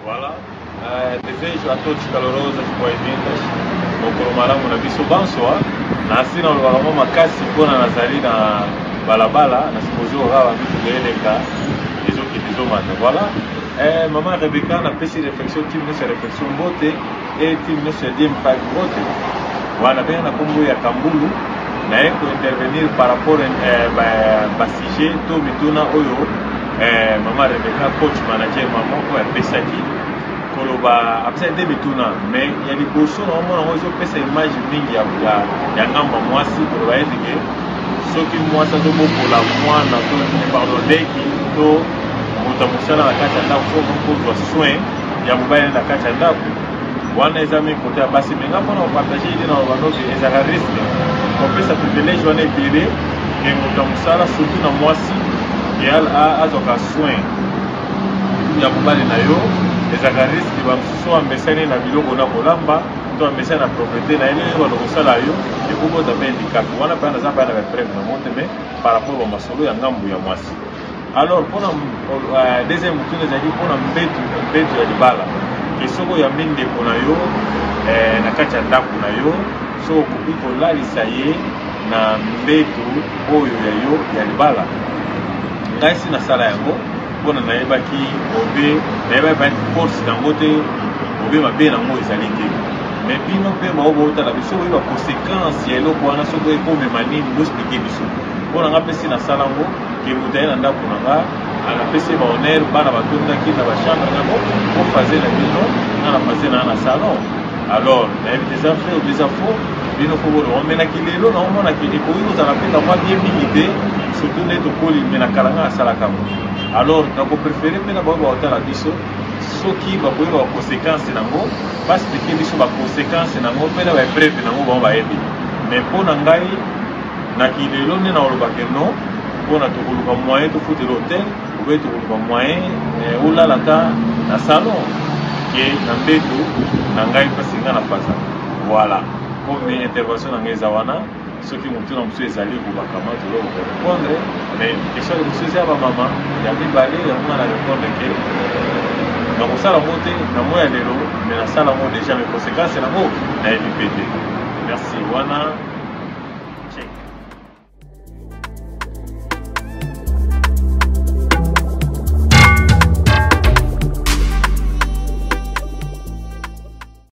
Voilà. Desejo a todos calorosas boas-vindas no Kolomalango na biso bansoa na asina olobaka mwa makasi mpona nazali na balabala na supposé orawa biso koeleka ezokende ezomata. Voilà. Maman Rebecca napesi réflexion tim nyonso ya réflexion mbote e tim nyonso ya DMPAC mbote wana benga na kombo ya Kambulu naye kointervenir par rapport basujet to mituna oyo Maman Rebecca coach manager maman oyo apesaki koloba apesa nde mituna mais ya liboso na omona ngo ezopesa image mingi ya ngamba mwasi koloba etike soki mwasi azobokola mwana to pardon deki to moto mosala na kati ya ndako fo kozwa soin ya mobali na kati ya ndako wana eza mingi kote ya basi menga mpona kopartage ide na banoki ezaka risque kopesa privilège wana ebele ke moto ya mosala surtout na mwasi ke azwaka soin ya mobali na yo ezaka risque bamosusu amesani na biloko na kolamba to amesani na propriété na ele wana kosala yo ekobota mpe handicap wana mpe naza mpe na bapreve na mote me par rapport ba masolo ya ngambu ya mwasi. Alors mpona deuxième mutuna ezali mpona mbeto ya libala ke soko ya mindeko na yo na kati ya ndako na yo so okoki kolalisa ye na mbeto oyo ya yo ya libala. Ngai si nasala yango mpona nayebaki obe nayebaki force nango te obe mabe nango ezali te mais bino mpe baobotala biso oyeba conséquence ya eloko wana soki ekomema nini bospike biso mpona nga mpe si nasala yango ke moto aye na ndako na nga anapesi bahonneur bana batondaki na bachambre nango ofaze na bino nga na faze na na salon. Alors nayebi des affaires ou des afos bino fo bolo omenaki lelo na omonaki ekoki kozala mpe kamwa bien mingi te surtout nde tokoli me na kala nga asalaka mo. Alors nakopréféré mpe na bao baotala biso soki bakoyeba baconséquence nango basplike biso baconséquence nango mpe na baepreve nango bao bayebi mais mpo na ngai naki lelo nde naolobake non mpona tokoluka moyen tofutela hotel obe tokoluka moyen olala ta na salon ke na mbeto na ngai mpasi nga na paza. Voilà komi intervention na ngai eza wana soki motu na mosu ezali kobakama toloko korépondre mais question de mosu eza ya bamama ya mibale yango nga na répondre ke nakosala ngo te na mo ya lelo mais nasala ngo déjà mes conséquence nango nayebi mpe te. Merci wana